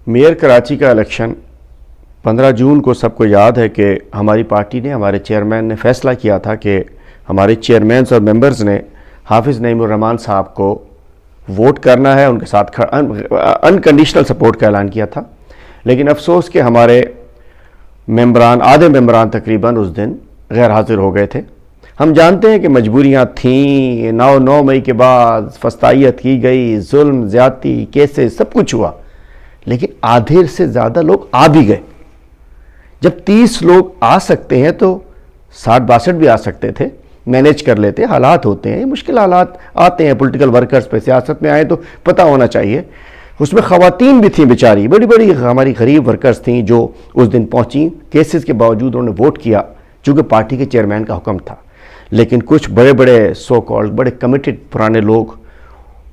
Mayor Karachi کا election 15 جون کو سب کو یاد ہے کہ ہماری پارٹی نے، ہمارے چیئرمین نے فیصلہ کیا تھا کہ ہمارے چیئرمینز اور ممبرز نے حافظ نعیم الرحمان صاحب کو ووٹ کرنا ہے، ان کے ساتھ انکنڈیشنل سپورٹ کا اعلان کیا تھا۔ لیکن افسوس کہ ہمارے ممبران، آدھے ممبران تقریباً اس دن غیر حاضر ہو گئے تھے۔ ہم جانتے ہیں کہ مجبوریاں تھیں، 9 مئی کے بعد فسطائیت کی گئی، ظلم، زیادتی، کیسز، سب کچھ ہوا، لیکن آدھے سے زیادہ لوگ آ بھی گئے۔ جب 30 لوگ آ سکتے ہیں تو 60-62 بھی آ سکتے تھے، مینیج کر لیتے۔ حالات ہوتے ہیں، مشکل حالات آتے ہیں پولیٹیکل ورکرز پہ، سیاست میں آئے تو پتہ ہونا چاہیے۔ اس میں خواتین بھی تھیں بیچاری، بڑی بڑی ہماری غریب ورکرز تھیں جو اس دن پہنچیں، کیسز کے باوجود انہوں نے ووٹ کیا چونکہ پارٹی کے چیئرمین کا حکم تھا۔ لیکن کچھ بڑے بڑے سو کالڈ بڑے کمیٹڈ پرانے لوگ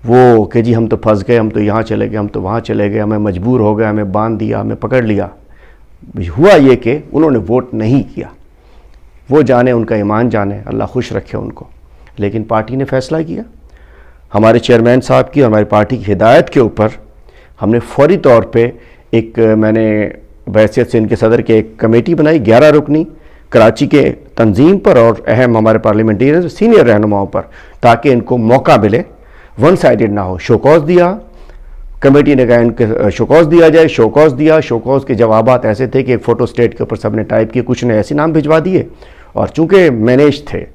وہ کہ جی ہم تو پھنس گئے، ہم تو یہاں چلے گئے، ہم تو وہاں چلے گئے، ہمیں مجبور ہو گئے، ہمیں باندھ دیا، ہمیں پکڑ لیا۔ ہوا یہ کہ انہوں نے ووٹ نہیں کیا۔ وہ جانے، ان کا ایمان جانے، اللہ خوش رکھے ان کو۔ لیکن پارٹی نے فیصلہ کیا، ہمارے چیئرمین صاحب کی اور ہماری پارٹی کی ہدایت کے اوپر ہم نے فوری طور پہ میں نے بحیثیت سے ان کے صدر کے ایک کمیٹی بنائی 11 رکنی کراچی کے تنظیم پر اور اہم ہمارے پارلیمنٹیرین سینئر رہنماؤں پر، تاکہ ان کو موقع ملے، ون سائیڈڈ نہ ہو۔ شوکاز دیا، کمیٹی نے کہا ان کے شوکاز دیا جائے، شوکاز دیا۔ شوکاز کے جوابات ایسے تھے کہ ایک فوٹو اسٹیٹ کے اوپر سب نے ٹائپ کیے، کچھ نے ایسے نام بھجوا دیے، اور چونکہ مینیج تھے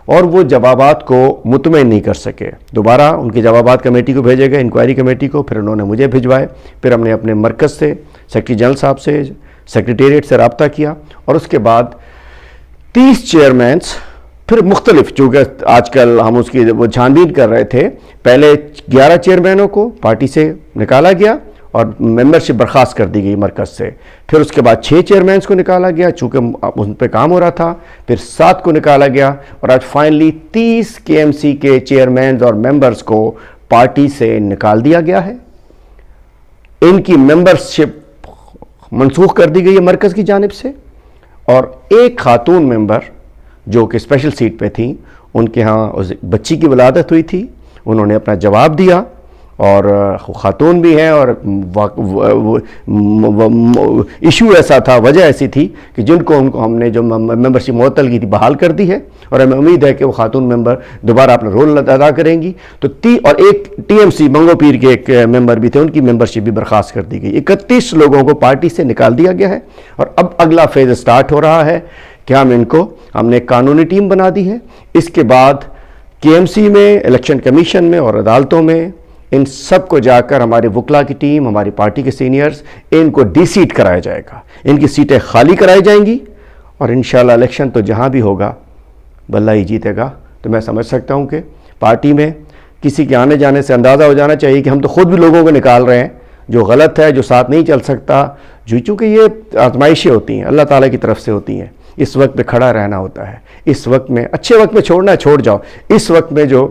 اور وہ جوابات کو مطمئن نہیں کر سکے، دوبارہ ان کے جوابات کمیٹی کو بھیجے گئے، انکوائری کمیٹی کو، پھر انہوں نے مجھے بھجوائے۔ پھر ہم نے اپنے مرکز سے، سیکرٹری جنرل صاحب سے، سیکریٹریٹ سے رابطہ کیا، اور اس کے بعد 30 چیئرمینز پھر مختلف، چونکہ آج کل ہم اس کی وہ چھان بین کر رہے تھے، پہلے 11 چیئرمینوں کو پارٹی سے نکالا گیا اور ممبرشپ برخاست کر دی گئی مرکز سے۔ پھر اس کے بعد 6 چیئرمینز کو نکالا گیا چونکہ ان پہ کام ہو رہا تھا، پھر 7 کو نکالا گیا، اور آج فائنلی 30 KMC کے چیئرمینز اور ممبرز کو پارٹی سے نکال دیا گیا ہے۔ ان کی ممبرشپ منسوخ کر دی گئی ہے مرکز کی جانب سے، اور ایک خاتون ممبر جو کہ اسپیشل سیٹ پہ تھیں، ان کے ہاں بچی کی ولادت ہوئی تھی، انہوں نے اپنا جواب دیا، اور خاتون بھی ہیں، اور ایشو ایسا تھا، وجہ ایسی تھی کہ جن کو ہم نے جو ممبرشپ معطل کی تھی بحال کر دی ہے، اور ہمیں امید ہے کہ وہ خاتون ممبر دوبارہ اپنا رول ادا کریں گی۔ تو اور ایک TMC منگو پیر کے ایک ممبر بھی تھے، ان کی ممبرشپ بھی برخاست کر دی گئی۔ 31 لوگوں کو پارٹی سے نکال دیا گیا ہے، اور اب اگلا فیز سٹارٹ ہو رہا ہے کہ ہم نے ایک قانونی ٹیم بنا دی ہے۔ اس کے بعد KMC میں، الیکشن کمیشن میں اور عدالتوں میں ان سب کو جا کر ہمارے وکلا کی ٹیم، ہماری پارٹی کے سینئرز، ان کو ڈی سیٹ کرایا جائے گا، ان کی سیٹیں خالی کرائی جائیں گی، اور انشاءاللہ الیکشن تو جہاں بھی ہوگا بلّہ ہی جیتے گا۔ تو میں سمجھ سکتا ہوں کہ پارٹی میں کسی کے آنے جانے سے اندازہ ہو جانا چاہیے کہ ہم تو خود بھی لوگوں کو نکال رہے ہیں جو غلط ہے، جو ساتھ نہیں چل سکتا، چونکہ یہ آزمائشیں ہوتی ہیں، اللہ تعالیٰ کی طرف سے ہوتی ہیں۔ اس وقت پہ کھڑا رہنا ہوتا ہے، اس وقت میں اچھے وقت میں چھوڑنا ہے چھوڑ جاؤ، اس وقت میں جو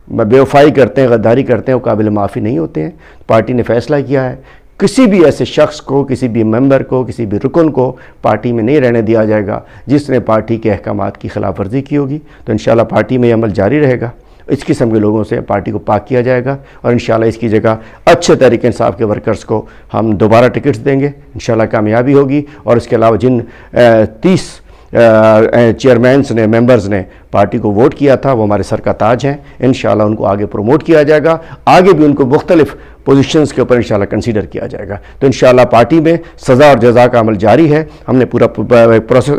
بے وفائی کرتے ہیں، غداری کرتے ہیں، وہ قابل معافی نہیں ہوتے ہیں۔ پارٹی نے فیصلہ کیا ہے کسی بھی ایسے شخص کو، کسی بھی ممبر کو، کسی بھی رکن کو پارٹی میں نہیں رہنے دیا جائے گا جس نے پارٹی کے احکامات کی خلاف ورزی کی ہوگی۔ تو انشاءاللہ پارٹی میں یہ عمل جاری رہے گا، اس قسم کے لوگوں سے پارٹی کو پاک کیا جائے گا، اور انشاءاللہ اس کی جگہ اچھے تحریک انصاف کے ورکرز کو ہم دوبارہ ٹکٹس دیں گے، انشاءاللہ کامیابی ہوگی۔ اور اس کے علاوہ جن 30 چیئرمینز نے، ممبرز نے پارٹی کو ووٹ کیا تھا، وہ ہمارے سر کا تاج ہیں، انشاءاللہ ان کو آگے پروموٹ کیا جائے گا، آگے بھی ان کو مختلف پوزیشنز کے اوپر انشاءاللہ کنسیڈر کیا جائے گا۔ تو انشاءاللہ پارٹی میں سزا اور جزا کا عمل جاری ہے، ہم نے پورا پروسیس